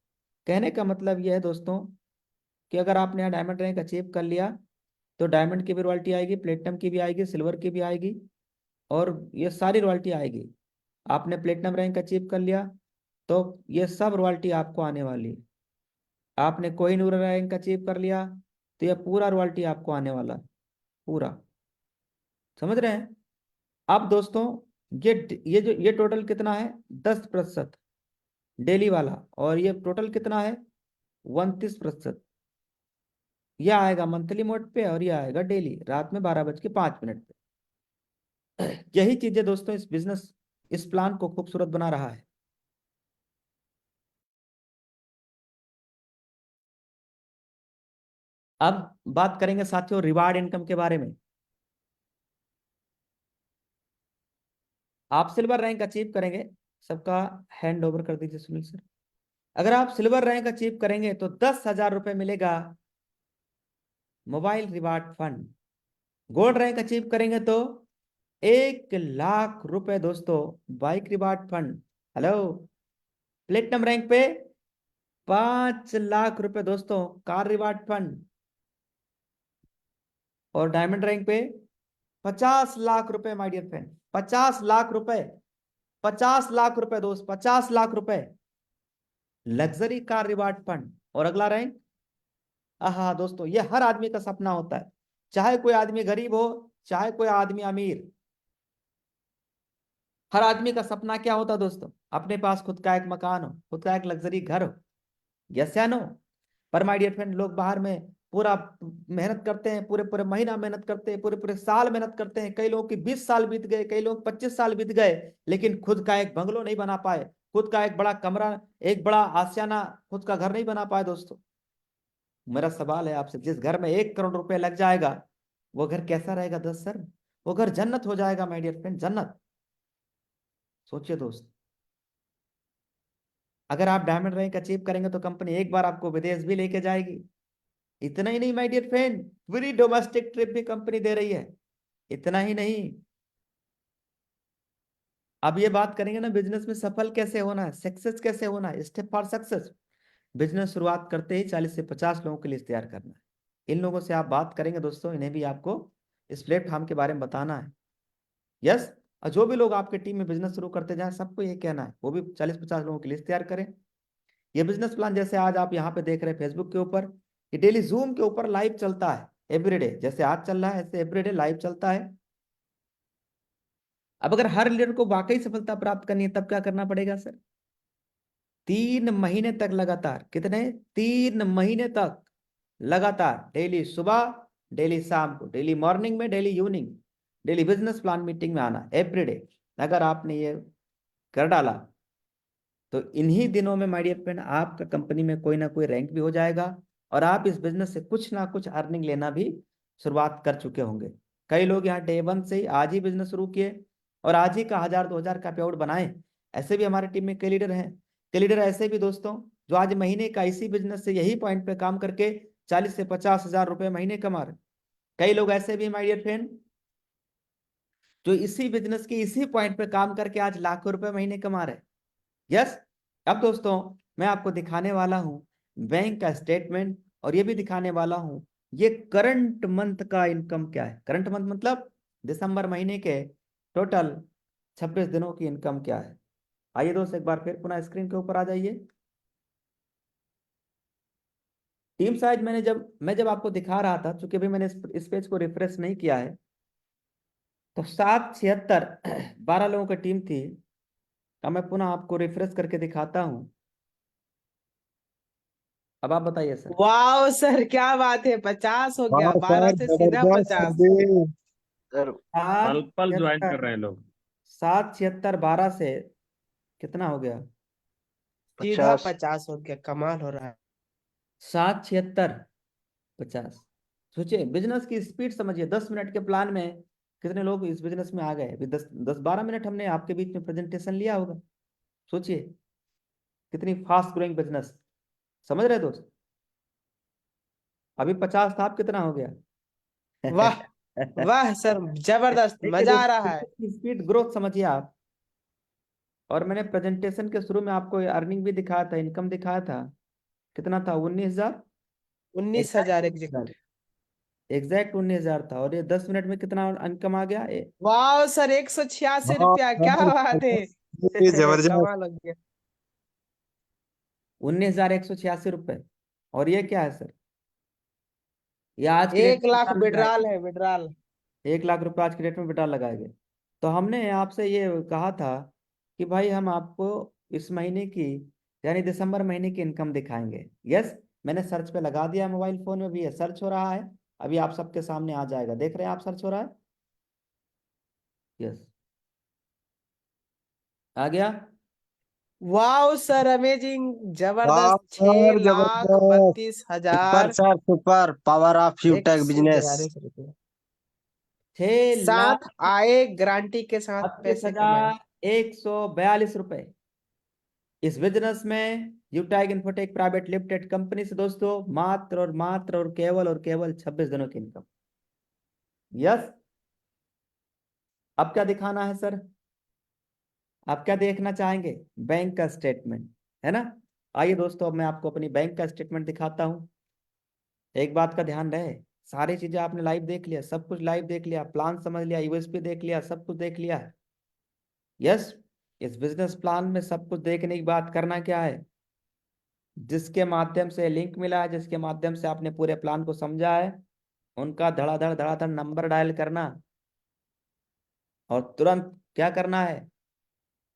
कहने का मतलब यह है दोस्तों कि अगर आपने यहाँ डायमंड रैंक अचीव कर लिया तो डायमंड की भी रॉयल्टी आएगी, प्लेटिनम की भी आएगी, सिल्वर की भी आएगी, और ये सारी रॉयल्टी आएगी। आपने प्लेटिनम रैंक अचीव कर लिया तो ये सब रॉयल्टी आपको आने वाली है। आपने कोहिनूर रैंक अचीव कर लिया तो ये पूरा रॉयल्टी आपको आने वाला है, पूरा। समझ रहे हैं। अब दोस्तों ये टोटल कितना है, 10% डेली वाला, और ये टोटल कितना है 29%। यह आएगा मंथली मोड पे, और यह आएगा डेली रात में 12:05 पे। यही चीजें दोस्तों इस प्लान को खूबसूरत बना रहा है। अब बात करेंगे साथियों रिवार्ड इनकम के बारे में। आप सिल्वर रैंक अचीव करेंगे, सबका हैंड ओवर कर दीजिए सुनील सर। अगर आप सिल्वर रैंक अचीव करेंगे तो 10,000 रुपए मिलेगा mobile reward fund. Gold rank achieve करेंगे तो 1,00,000 रुपए दोस्तों bike reward fund. Hello. Platinum rank पे 5,00,000 रुपए दोस्तों कार रिवार्ड फंड, और डायमंड रैंक पे 50,00,000 रुपए माय डियर फ्रेंड, 50,00,000 रुपए, 50,00,000 रुपए दोस्त, 50,00,000 रुपए लग्जरी कार रिवार्ड फंड। और अगला रैंक, हाँ दोस्तों ये हर आदमी का सपना होता है, चाहे कोई आदमी गरीब हो चाहे कोई आदमी अमीर। हर आदमी का सपना क्या होता है दोस्तों, अपने पास खुद का एक मकान हो, खुद का एक लग्जरी घर हो। यस या नो। पर माय डियर फ्रेंड, लोग बाहर में पूरा मेहनत करते हैं, पूरे पूरे महीना मेहनत करते हैं, पूरे पूरे साल मेहनत करते हैं। कई लोगों की 20 साल बीत गए, कई लोग 25 साल बीत गए, लेकिन खुद का एक बंगलो नहीं बना पाए, खुद का एक बड़ा कमरा, एक बड़ा आशियाना, खुद का घर नहीं बना पाए दोस्तों। मेरा सवाल है आपसे, जिस घर में 1 करोड़ रुपए लग जाएगा वो घर कैसा रहेगा दस सर? वो घर जन्नत हो जाएगा माय डियर फ्रेंड, जन्नत। सोचिए दोस्त, अगर आप डायमंड रैंक अचीव करेंगे तो कंपनी एक बार आपको विदेश भी लेके जाएगी। इतना ही नहीं माय डियर फ्रेंड, पूरी डोमेस्टिक ट्रिप भी कंपनी दे रही है। इतना ही नहीं, अब ये बात करेंगे ना बिजनेस में सफल कैसे होना है, सक्सेस कैसे होना है, स्टेप फॉर सक्सेस। बिजनेस शुरुआत करते ही 40 से 50 लोगों के लिए तैयार करना है। इन लोगों से आप बात करेंगे दोस्तों, इन्हें भी आपको इस प्लेटफॉर्म के बारे में बताना है। यस। और जो भी लोग आपके टीम में बिजनेस शुरू करते जाए सबको ये कहना है वो भी 40-50 लोगों की लिस्ट तैयार करें। ये बिजनेस प्लान जैसे आज आप यहाँ पे देख रहे हैं फेसबुक के ऊपर, ये डेली जूम के ऊपर लाइव चलता है एवरीडे। जैसे आज चल रहा है ऐसे एवरीडे लाइव चलता है। अब अगर हर लीडर को वाकई सफलता प्राप्त करनी है तब क्या करना पड़ेगा सर? 3 महीने तक लगातार, कितने, 3 महीने तक लगातार डेली सुबह, डेली शाम को, डेली मॉर्निंग में, daily evening, daily business plan meeting में आना एवरीडे। अगर आपने ये कर डाला तो इन्हीं दिनों में माय डियर फ्रेंड आपका कंपनी में कोई ना कोई रैंक भी हो जाएगा, और आप इस बिजनेस से कुछ ना कुछ अर्निंग लेना भी शुरुआत कर चुके होंगे। कई लोग यहाँ डे 1 से ही आज ही बिजनेस शुरू किए और आज ही का 1,000-2,000 का पे आउट बनाए। ऐसे भी हमारे टीम में कई लीडर हैं, कई लीडर ऐसे भी दोस्तों जो आज महीने का इसी बिजनेस से यही पॉइंट पे काम करके 40 से 50 हजार रुपए महीने कमा रहे। कई लोग ऐसे भी माय डियर फ्रेंड जो इसी बिजनेस के इसी पॉइंट पे काम करके आज लाखों रुपए महीने कमा रहे। यस। अब दोस्तों मैं आपको दिखाने वाला हूँ बैंक का स्टेटमेंट, और ये भी दिखाने वाला हूँ ये करंट मंथ का इनकम क्या है। करंट मंथ मतलब दिसंबर महीने के टोटल 26 दिनों की इनकम क्या है। आइए दोस्त, एक बार फिर पुनः स्क्रीन के ऊपर आ जाइए। टीम साइज मैं जब आपको दिखा रहा था, चूंकि अभी मैंने इस पेज को रिफ्रेश नहीं किया है, तो 776 12 लोगों की टीम थी। अब मैं पुनः आपको रिफ्रेश करके दिखाता हूं। अब आप बताइए सर। वाह सर क्या बात है, 50 हो गया, 12 से सीधा 50। सर सात पल पल ज्वाइन कर छिहत्तर रहे हैं लोग। 776 12 से कितना हो गया? सीधा 50। 50 हो गया, कमाल हो रहा है। 776 50। सोचिए, बिजनेस की स्पीड समझिए। 10 मिनट के प्लान में कितने लोग इस बिजनेस में आ गए। अभी 10 10 12 मिनट हमने आपके बीच में प्रेजेंटेशन लिया होगा। सोचिए कितनी फास्ट ग्रोइंग बिजनेस। समझ रहे दोस्त? अभी 50 था, आप कितना हो गया? वाह वाह सर, जबरदस्त, देखिए मजा आ दोस्त, रहा है। बिजनेस की स्पीड ग्रोथ समझिए आप। और मैंने प्रेजेंटेशन के शुरू में आपको अर्निंग भी दिखाया था, इनकम दिखाया था। कितना था? 19,000। 19,000 एग्जैक्ट। एग्जैक्ट 19,000 था। और ये 10 मिनट में कितना इनकम आ गया? वाह सर, 186 हाँ, रुपया, क्या बात है। जबरदस्त। कमाल हो गया। 19,186 रुपए। और ये क्या है सर? ये आज की डेट 1 में लाख विड्रॉल विड्रॉल लगाएंगे। है, विड्रॉल। 1 लाख रुपए आज की डेट में विड्रॉल लगाएंगे। तो हमने आपसे ये कहा था कि भाई हम आपको इस महीने की, यानी दिसंबर महीने की इनकम दिखाएंगे। यस, मैंने सर्च पे लगा दिया, मोबाइल फोन में भी है, सर्च हो रहा है। अभी आप सबके सामने आ जाएगा, देख रहे हैं आप, सर्च हो रहा है। यस, आ गया। वाह सर, अमेजिंग, वाह जबरदस्त, छह सर लाख जबरदस्त। बत्तीस सुपर हजार सर सुपर पावर ऑफ एक यूटेक सौ बिजनेस। बयालीस रुपये छह लाख साथ आए गारंटी के साथ बत्तीस पैसे कमाए। हजार एक सौ बयालीस रुपए इस बिजनेस में यूटैग इन्फोटेक प्राइवेट लिमिटेड कंपनी से दोस्तों, मात्र और केवल 26 दिनों की इनकम। यस। अब क्या दिखाना है सर? आप क्या देखना चाहेंगे? बैंक का स्टेटमेंट, है ना? आइए दोस्तों, अब मैं आपको अपनी बैंक का स्टेटमेंट दिखाता हूं। एक बात का ध्यान रहे, सारी चीजें आपने लाइव देख लिया, सब कुछ लाइव देख लिया, प्लान समझ लिया, यूएसपी देख लिया, सब कुछ देख लिया। यस। इस बिजनेस प्लान में सब कुछ देखने की बात करना क्या है? जिसके माध्यम से लिंक मिला है, जिसके माध्यम से आपने पूरे प्लान को समझा है, उनका धड़ाधड़ नंबर डायल करना, और तुरंत क्या करना है?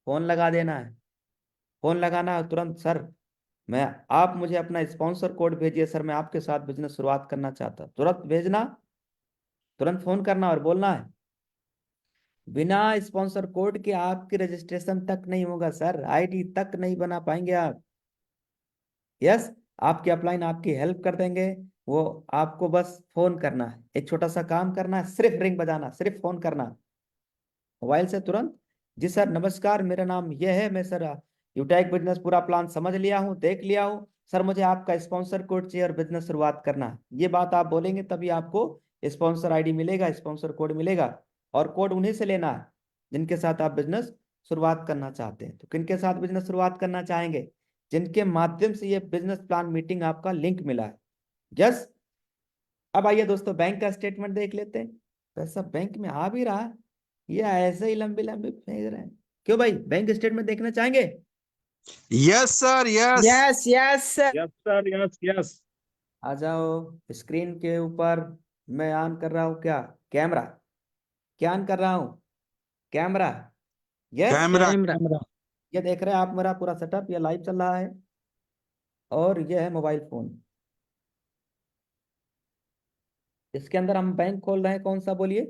फोन लगा देना है। फोन लगाना है तुरंत, सर मैं, आप मुझे अपना स्पॉन्सर कोड भेजिए सर, मैं आपके साथ बिजनेस शुरुआत करना चाहता हूं। तुरंत भेजना, तुरंत फोन करना और बोलना है। बिना स्पॉन्सर कोड के आपकी रजिस्ट्रेशन तक नहीं होगा सर, आईडी तक नहीं बना पाएंगे आप। यस। आपके अपलाइन आपकी हेल्प कर देंगे। वो आपको बस फोन करना है, एक छोटा सा काम करना है, सिर्फ रिंग बजाना, सिर्फ फोन करना मोबाइल से तुरंत। जी सर नमस्कार, मेरा नाम यह है, मैं सर यूटैक बिजनेस पूरा प्लान समझ लिया हूँ, देख लिया हूँ सर, मुझे आपका स्पॉन्सर कोड चाहिए और बिजनेस शुरुआत करना है। ये बात आप बोलेंगे तभी आपको स्पॉन्सर आईडी मिलेगा, स्पॉन्सर कोड मिलेगा। और कोड उन्हीं से लेना है जिनके साथ आप बिजनेस शुरुआत करना चाहते हैं। तो किनके साथ बिजनेस शुरुआत करना चाहेंगे? जिनके माध्यम से ये बिजनेस प्लान मीटिंग आपका लिंक मिला है। यस। अब आइए दोस्तों, बैंक का स्टेटमेंट देख लेते हैं। पैसा बैंक में आ भी रहा है, ये ऐसे ही लंबी लंबी भेज रहे हैं। क्यों भाई, बैंक स्टेटमेंट देखना चाहेंगे? Yes sir, yes. Yes yes. Yes sir, yes yes. आ जाओ स्क्रीन के ऊपर। मैं ऑन कर रहा हूँ क्या? कैमरा। क्या ऑन कर रहा हूँ? कैमरा। यस। कैमरा। ये देख रहे हैं आप मेरा पूरा सेटअप, ये लाइव चल रहा है। और ये है मोबाइल फोन। इसके अंदर हम बैंक खोल रहे हैं, कौन सा बोलिए?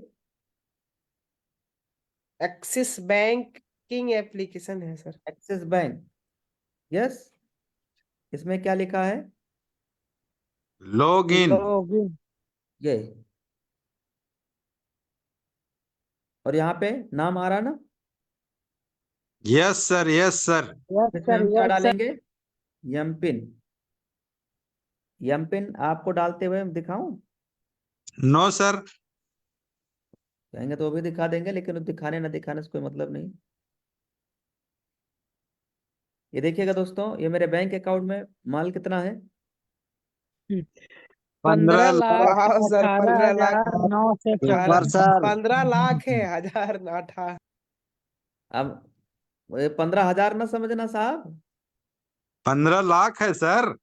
एक्सिस बैंकिंग एप्लीकेशन है सर। Axis bank. यस। इसमें क्या लिखा है? Log in. ये। और यहाँ पे नाम आ रहा ना? Yes sir, yes sir. इसमें हम क्या डालेंगे? एमपिन। एमपिन आपको डालते हुए दिखाऊं? No sir. कहेंगे तो वो भी दिखा देंगे, लेकिन वो दिखाने ना दिखाने से कोई मतलब नहीं। ये देखिएगा दोस्तों, ये मेरे बैंक अकाउंट में माल कितना है? 15 लाख वाह सर, 1,18,914 15 लाख है, 1,018। अब ये 15,000 ना समझना साहब। 15 लाख है सर।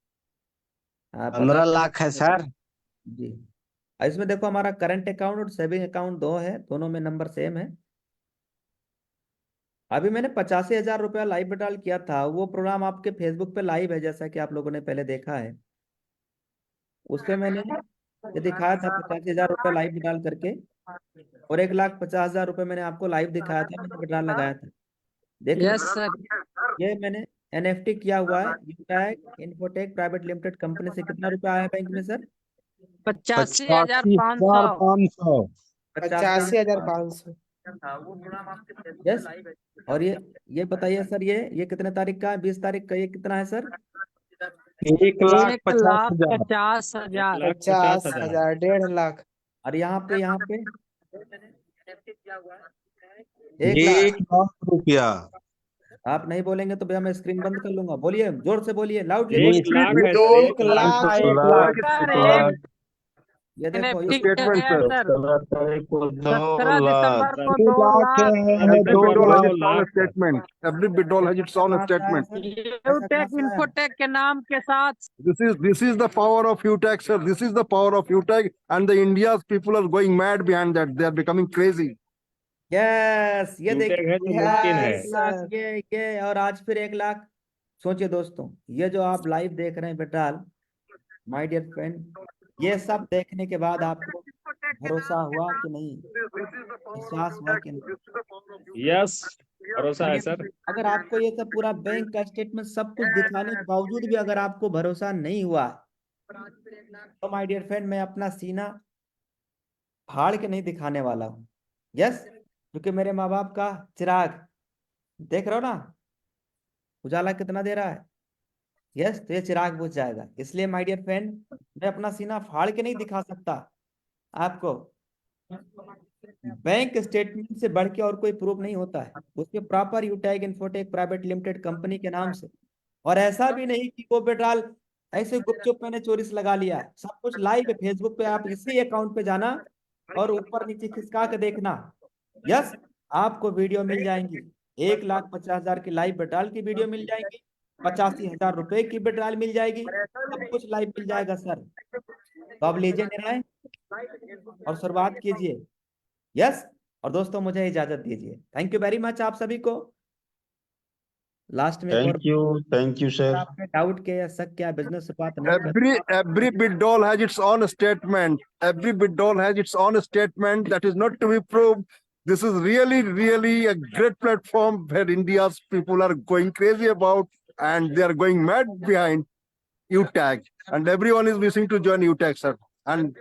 हाँ 15 लाख है सर। जी। इसमें देखो हमारा करंट अकाउंट और सेविंग अकाउंट दो है, दोनों में नंबर सेम है। अभी मैंने 85,000 रुपया लाइव विड्रॉल किया था, वो प्रोग्राम आपके फेसबुक पे लाइव है, जैसा कि आप लोगों ने पहले देखा है। उसपे मैंने ये दिखाया था 85,000 रुपया लाइव विड्रॉल करके, और 1,50,000 रुपये मैंने आपको लाइव दिखाया था, मैंने विड्रॉल लगाया था। देख यस लीजिए, सर। ये मैंने एनएफटी किया हुआ है, यूटैग इन्फोटेक प्राइवेट लिमिटेड कंपनी से। कितना रुपया आया बैंक में सर? 85,500। 85,500। यस। और ये बताइए सर, ये कितने तारीख का है? 20 तारीख का। ये कितना है सर? 1,50,000। 1,50,000। 50,000, 1.5 लाख। और यहाँ पे 1,00,000। 1,00,000 रुपया। आप नहीं बोलेंगे तो भैया मैं स्क्रीन बंद कर लूंगा। बोलिए, जोर से बोलिए, लाउडली 1 बोलिए। लाख है सर, 1 1 लाख। लाख। 1 लाख। ये देखो, NFT ये है सर। 17 को 17 2 लाख। दिसंबर को 2 lakh. Every withdrawal has 2 its own lakh sir. statement. Every withdrawal has its own कहाँ से आया statement. सर? ऐसा यूटेक कहाँ से आया? इन्फोटेक के नाम के साथ। This is the power of UTAG, sir. This is the power of UTAG, and the India's people are going mad behind that. They are becoming crazy. Yes, ये यूटेक देखिए, है तो मुमकिन है। 1,00,000, ये और आज फिर 1,00,000। सोचिए दोस्तों, ये जो आप लाइव देख रहे हैं बेटाल, माय डियर फ्रेंड, ये सब देखने के बाद आपको भरोसा हुआ कि नहीं? विश्वास हुआ कि नहीं? यस, भरोसा है सर। अगर आपको ये सब पूरा बैंक का स्टेटमेंट सब कुछ दिखाने के बावजूद भी अगर आपको भरोसा नहीं हुआ, तो माय डियर फ्रेंड, मैं अपना सीना फाड़ के नहीं दिखाने वाला हूँ। यस, क्योंकि मेरे माँ बाप का चिराग देख रहे हो ना, उजाला कितना दे रहा है। यस, तो ये चिराग बुझ जाएगा। इसलिए माय डियर फ्रेंड, मैं अपना सीना फाड़ के नहीं दिखा सकता आपको। बैंक स्टेटमेंट से बढ़ के और कोई प्रूफ नहीं होता है, उसके proper Utag Infotech private limited company के नाम से। और ऐसा भी नहीं कि वो पेट्रोल ऐसे गुपचुप मैंने चोरी से लगा लिया है, सब कुछ लाइव है फेसबुक पे। आप इसी अकाउंट पे जाना और ऊपर नीचे खिसका के देखना। यस, आपको वीडियो मिल जाएंगी, 1,50,000 की लाइव पेट्रोल की वीडियो मिल जाएगी, 85,000 रुपए की पेट्रोल मिल जाएगी, सब कुछ लाइव मिल जाएगा सर। तो आप लीजिए निर्णय और शुरुआत कीजिए। यस, और दोस्तों मुझे इजाजत दीजिए। थैंक यू वेरी मच आप सभी को। लास्ट में एक और थैंक यू सर। आपने डाउट के या शक क्या बिजनेस से बात नहीं कर? Every withdrawal has its own statement. Every withdrawal has its own statement that is not to be proved. This is really a great platform where India's people are going crazy about, and they are going mad behind UTAG, and everyone is wishing to join UTAG, sir. And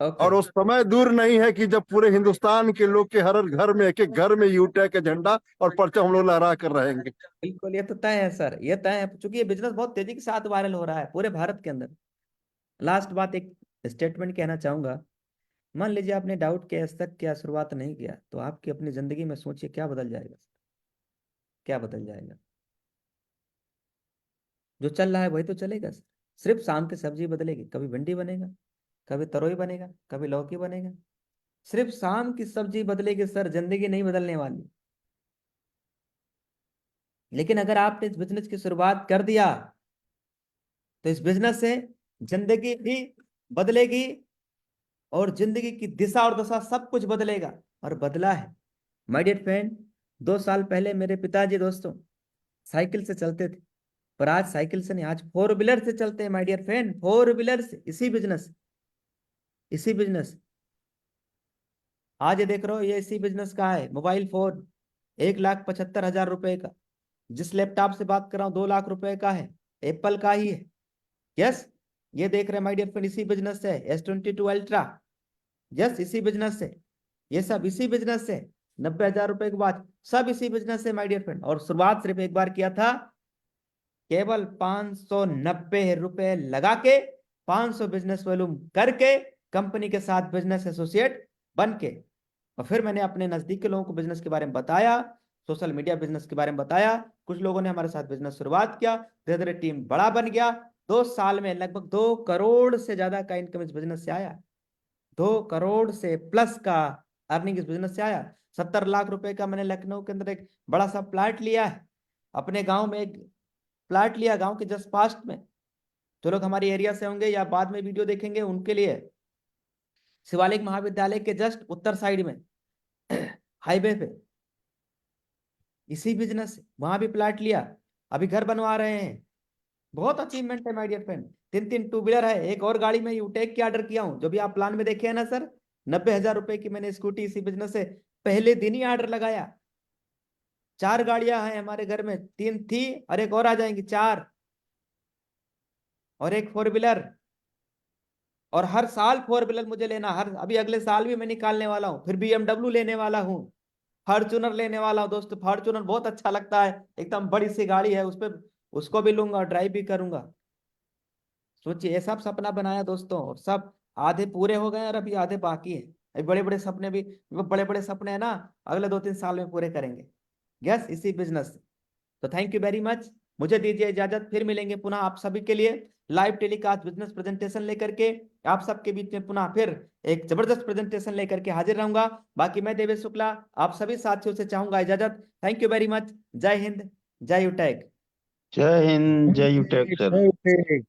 और वो समय दूर नहीं है कि जब पूरे हिंदुस्तान के लोग के हर घर में एक घर में यूटैग का झंडा और परचम हम लोग लहरा कर रहेंगे। बिल्कुल, ये तो तय है सर, ये तय है, क्योंकि ये बिजनेस बहुत तेजी के साथ वायरल हो रहा है पूरे भारत के अंदर। लास्ट बात, एक स्टेटमेंट कहना चाहूंगा। मान लीजिए आपने डाउट किया, शक किया, शुरुआत नहीं किया, तो आपकी अपनी जिंदगी में सोचिए क्या बदल जाएगा सर? क्या बदल जाएगा? जो चल रहा है वही तो चलेगा सर। सिर्फ शाम की सब्जी बदलेगी, कभी भिंडी बनेगा, कभी तरोई बनेगा, कभी लौकी बनेगा। सिर्फ शाम की सब्जी बदलेगी सर, जिंदगी नहीं बदलने वाली। लेकिन अगर आपने इस बिजनेस की शुरुआत कर दिया, तो इस बिजनेस से जिंदगी भी बदलेगी और जिंदगी की दिशा और दशा सब कुछ बदलेगा, और बदला है। माय डियर फ्रेंड, 2 साल पहले मेरे पिताजी दोस्तों साइकिल से चलते थे, पर आज साइकिल से नहीं, आज 4 व्हीलर से चलते हैं माय डियर फ्रेंड, 4 व्हीलर से। इसी बिजनेस आज ये देख रहे हो, ये इसी बिजनेस का है। मोबाइल फोन 1,75,000 रुपए का। जिस लैपटॉप से बात कर रहा हूँ 2 लाख रुपए का है, एप्पल का ही है। यस, ये देख रहे हैं माय डियर फ्रेंड, इसी बिजनेस से S22 अल्ट्रा। यस, इसी बिजनेस से। ये सब इसी बिजनेस से। 90,000 रुपए के बाद सब इसी बिजनेस से माय डियर फ्रेंड। और शुरुआत सिर्फ एक बार किया था, केवल 590 रुपए लगा के, 500 बिजनेस वॉल्यूम करके, कंपनी के साथ बिजनेस एसोसिएट बन के। और फिर मैंने अपने नजदीक के लोगों को बिजनेस के बारे में बताया, सोशल मीडिया बिजनेस के बारे में बताया, कुछ लोगों ने हमारे साथ बिजनेस शुरुआत किया, धीरे धीरे टीम बड़ा बन गया। 2 साल में लगभग 2 करोड़ से ज्यादा का इनकम इस बिजनेस से आया। 2 करोड़ से प्लस का अर्निंग इस बिजनेस से आया। 70 लाख रुपए का मैंने लखनऊ के अंदर एक बड़ा सा प्लाट लिया है। अपने गांव में एक प्लाट लिया, गांव के जस्ट पास्ट में। जो लोग हमारी एरिया से होंगे या बाद में वीडियो देखेंगे उनके लिए, शिवालिक महाविद्यालय के जस्ट उत्तर साइड में हाईवे पे, इसी बिजनेस से वहां भी प्लाट लिया, अभी घर बनवा रहे हैं। बहुत अचीवमेंट है my dear friend. 3 two wheeler है, एक और गाड़ी में यूटेक की ऑर्डर किया हूं, जो भी आप प्लान में देखे हैं ना सर। 90,000 रुपए की मैंने स्कूटी इसी बिजनेस से पहले दिन ही ऑर्डर लगाया। 4 गाड़ियां हैं हमारे घर में, 3 थी और एक और आ जाएंगी, 4, और एक 4 व्हीलर। और हर साल 4 व्हीलर मुझे लेना, हर अभी अगले साल भी मैं निकालने वाला हूँ। फिर BMW लेने वाला हूँ, फॉर्च्यूनर लेने वाला हूँ दोस्तों। फॉर्च्यूनर बहुत अच्छा लगता है, एकदम बड़ी सी गाड़ी है, उस पर उसको भी लूंगा और ड्राइव भी करूंगा। सोचिए, ये सब सपना बनाया दोस्तों, और सब आधे पूरे हो गए और अभी आधे बाकी है। अभी बड़े बड़े सपने भी, बड़े बड़े सपने है ना, अगले 2-3 साल में पूरे करेंगे। यस, इसी बिजनेस। तो थैंक यू वेरी मच, मुझे दीजिए इजाजत। फिर मिलेंगे पुनः आप सभी के लिए लाइव टेलीकास्ट बिजनेस प्रेजेंटेशन लेकर के। आप सबके बीच में पुनः फिर एक जबरदस्त प्रेजेंटेशन लेकर के हाजिर रहूंगा। बाकी मैं देवेश शुक्ला आप सभी साथियों से चाहूंगा इजाजत। Thank you very much. जय हिंद, जय यूटेक। जय हिंद, जय यूटेक सर। Okay.